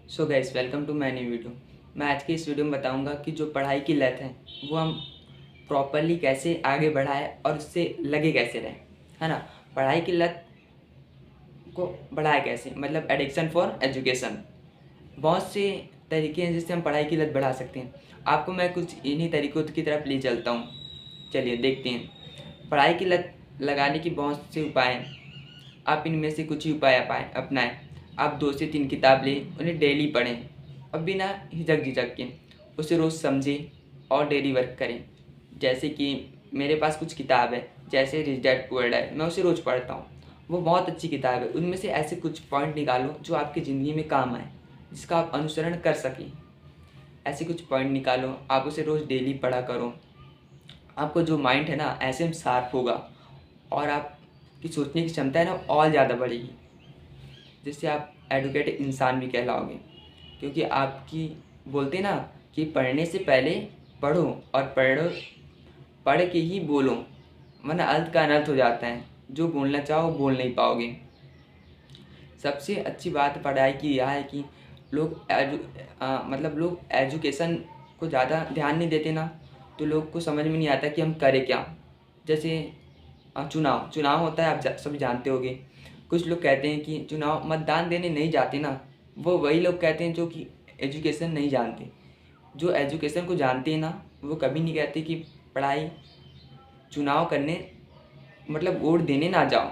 So guys, welcome to my new video. मैं आज की इस वीडियो में बताऊंगा कि जो पढ़ाई की लत है वो हम प्रॉपरली कैसे आगे बढ़ाएं और उससे लगे कैसे रहें, है ना। पढ़ाई की लत को बढ़ाए कैसे, मतलब एडिक्शन फॉर एजुकेशन। बहुत से तरीके हैं जिससे हम पढ़ाई की लत बढ़ा सकते हैं। आपको मैं कुछ इन्हीं तरीकों की तरफ ले चलता हूँ। चलिए देखते हैं। पढ़ाई की लत लगाने की बहुत से उपाय हैं। आप इनमें से कुछ ही उपाय अपनाएं। आप 2 से 3 किताब लें, उन्हें डेली पढ़ें और बिना हिचक झिझक के उसे रोज़ समझें और डेली वर्क करें। जैसे कि मेरे पास कुछ किताब है, जैसे रिच डैड पुअर डैड, मैं उसे रोज़ पढ़ता हूँ। वो बहुत अच्छी किताब है। उनमें से ऐसे कुछ पॉइंट निकालो जो आपकी ज़िंदगी में काम आए, जिसका आप अनुसरण कर सकें। ऐसे कुछ पॉइंट निकालो, आप उसे रोज़ डेली पढ़ा करो। आपको जो माइंड है ना, ऐसे में शार्प होगा और आपकी सोचने की क्षमता है ना और ज़्यादा बढ़ेगी, जिससे आप एडुकेटेड इंसान भी कहलाओगे। क्योंकि आपकी बोलते हैं ना कि पढ़ने से पहले पढ़ो और पढ़ के ही बोलो, वरना अर्थ का अनर्थ हो जाता है। जो बोलना चाहो बोल नहीं पाओगे। सबसे अच्छी बात पढ़ाई की यह है कि लोग एजुकेशन को ज़्यादा ध्यान नहीं देते ना, तो लोग को समझ में नहीं आता कि हम करें क्या। जैसे चुनाव चुनाव होता है, आप सभी जानते होंगे। कुछ लोग कहते हैं कि चुनाव मतदान देने नहीं जाते ना, वो वही लोग कहते हैं जो कि एजुकेशन नहीं जानते। जो एजुकेशन को जानते हैं ना, वो कभी नहीं कहते कि पढ़ाई चुनाव करने मतलब वोट देने ना जाओ।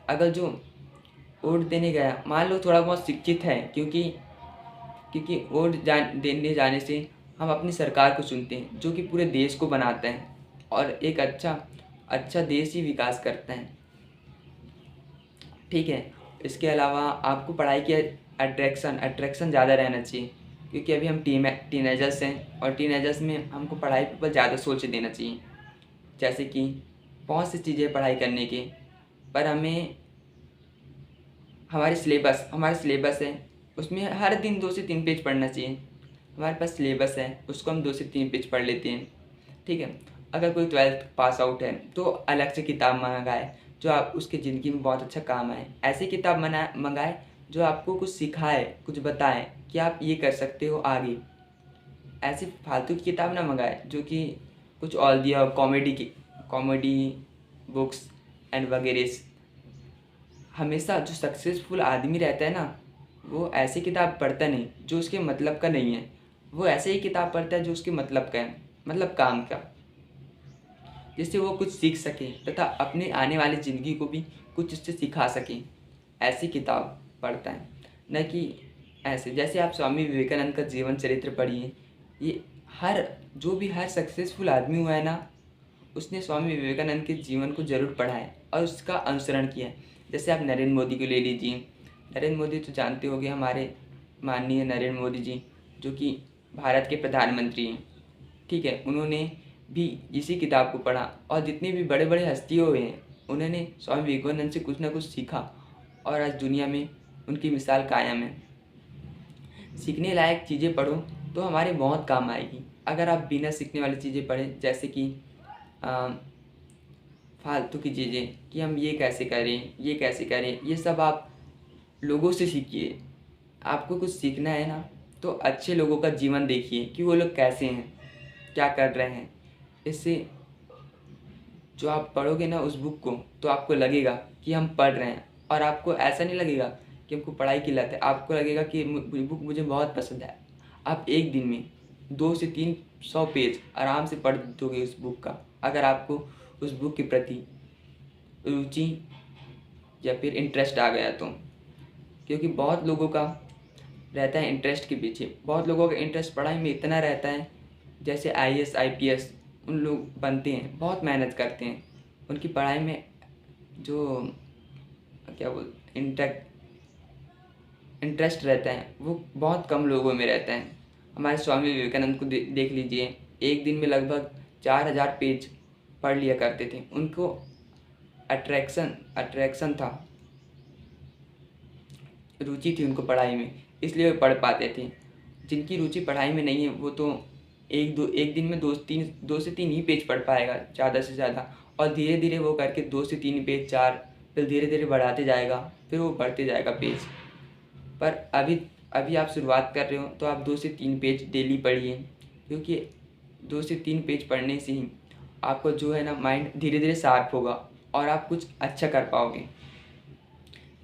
अगर जो वोट देने गया, मान लो थोड़ा बहुत शिक्षित है, क्योंकि क्योंकि देने जाने से हम अपनी सरकार को चुनते हैं जो कि पूरे देश को बनाता है और एक अच्छा अच्छा देश ही विकास करता है। ठीक है। इसके अलावा आपको पढ़ाई की अट्रैक्शन ज़्यादा रहना चाहिए, क्योंकि अभी हम टीनेजर्स हैं और टीनेजर्स में हमको पढ़ाई पर ज़्यादा सोच देना चाहिए। जैसे कि बहुत सी चीज़ें पढ़ाई करने के, पर हमें हमारे सिलेबस है, उसमें हर दिन 2 से 3 पेज पढ़ना चाहिए। हमारे पास सिलेबस है, उसको हम 2 से 3 पेज पढ़ लेते हैं। ठीक है। अगर कोई 12th पास आउट है तो अलग से किताब मंगाए जो आप उसकी ज़िंदगी में बहुत अच्छा काम आए। ऐसी किताब मंगाए जो आपको कुछ सिखाए, कुछ बताए कि आप ये कर सकते हो आगे। ऐसी फालतू की किताब ना मंगाए जो कि कुछ और दिया हो, कॉमेडी बुक्स एंड वगैरह। हमेशा जो सक्सेसफुल आदमी रहता है ना, वो ऐसी किताब पढ़ता नहीं जो उसके मतलब का नहीं है। वो ऐसे ही किताब पढ़ता है जो उसके मतलब का है, मतलब काम का, जिससे वो कुछ सीख सके तथा अपने आने वाली ज़िंदगी को भी कुछ उससे सिखा सके। ऐसी किताब पढ़ता है, न कि ऐसे जैसे आप स्वामी विवेकानंद का जीवन चरित्र पढ़िए। ये हर सक्सेसफुल आदमी हुआ है ना, उसने स्वामी विवेकानंद के जीवन को ज़रूर पढ़ा है और उसका अनुसरण किया है। जैसे आप नरेंद्र मोदी को ले लीजिए। नरेंद्र मोदी तो जानते होंगे, हमारे माननीय नरेंद्र मोदी जी, जो कि भारत के प्रधानमंत्री हैं। ठीक है। उन्होंने भी इसी किताब को पढ़ा और जितने भी बड़े बड़े हस्तियों हुए हैं, उन्होंने स्वामी विवेकानंद से कुछ ना कुछ सीखा और आज दुनिया में उनकी मिसाल कायम है। सीखने लायक चीज़ें पढ़ो तो हमारे बहुत काम आएगी। अगर आप बिना सीखने वाली चीज़ें पढ़ें, जैसे कि फालतू की चीज़ें कि हम ये कैसे करें, ये कैसे करें, ये सब आप लोगों से सीखिए। आपको कुछ सीखना है ना, तो अच्छे लोगों का जीवन देखिए कि वो लोग कैसे हैं, क्या कर रहे हैं। इससे जो आप पढ़ोगे ना उस बुक को, तो आपको लगेगा कि हम पढ़ रहे हैं, और आपको ऐसा नहीं लगेगा कि हमको पढ़ाई की लत है। आपको लगेगा कि बुक मुझे बहुत पसंद है। आप एक दिन में 200 से 300 पेज आराम से पढ़ दोगे उस बुक का, अगर आपको उस बुक के प्रति रुचि या फिर इंटरेस्ट आ गया तो। क्योंकि बहुत लोगों का रहता है इंटरेस्ट के पीछे, बहुत लोगों का इंटरेस्ट पढ़ाई में इतना रहता है, जैसे आईएएस आईपीएस उन लोग बनते हैं, बहुत मेहनत करते हैं। उनकी पढ़ाई में जो क्या बोल इंटरेस्ट रहता है वो बहुत कम लोगों में रहता है। हमारे स्वामी विवेकानंद को देख लीजिए, एक दिन में लगभग 4000 पेज पढ़ लिया करते थे। उनको अट्रैक्शन था, रुचि थी उनको पढ़ाई में, इसलिए वो पढ़ पाते थे। जिनकी रुचि पढ़ाई में नहीं है वो तो एक दिन में 2 से 3 ही पेज पढ़ पाएगा ज़्यादा से ज़्यादा, और धीरे धीरे वो करके 2 से 3 पेज 4, फिर धीरे धीरे बढ़ाते जाएगा, फिर वो बढ़ते जाएगा पेज। पर अभी अभी आप शुरुआत कर रहे हो तो आप 2 से 3 पेज डेली पढ़िए, क्योंकि 2 से 3 पेज पढ़ने से ही आपको जो है ना माइंड धीरे धीरे शार्प होगा और आप कुछ अच्छा कर पाओगे।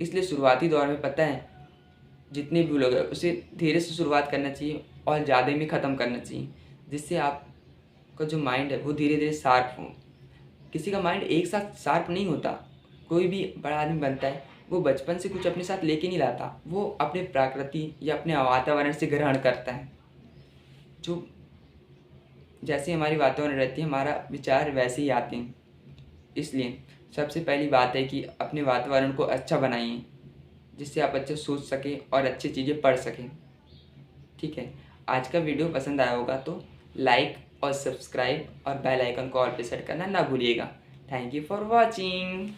इसलिए शुरुआती दौर में पता है जितने भी लोग हैं उसे धीरे से शुरुआत करना चाहिए और ज़्यादा में ख़त्म करना चाहिए, जिससे आपका जो माइंड है वो धीरे धीरे शार्प हो। किसी का माइंड एक साथ शार्प नहीं होता। कोई भी बड़ा आदमी बनता है वो बचपन से कुछ अपने साथ लेके नहीं लाता, वो अपने प्रकृति या अपने वातावरण से ग्रहण करता है। जो जैसे हमारी वातावरण रहती है हमारा विचार वैसे ही आते हैं। इसलिए सबसे पहली बात है कि अपने वातावरण को अच्छा बनाइए, जिससे आप अच्छे सोच सकें और अच्छी चीज़ें पढ़ सकें। ठीक है, आज का वीडियो पसंद आया होगा तो लाइक और सब्सक्राइब और बेल आइकन को ऑल पे सेट करना ना भूलिएगा। Thank you for watching.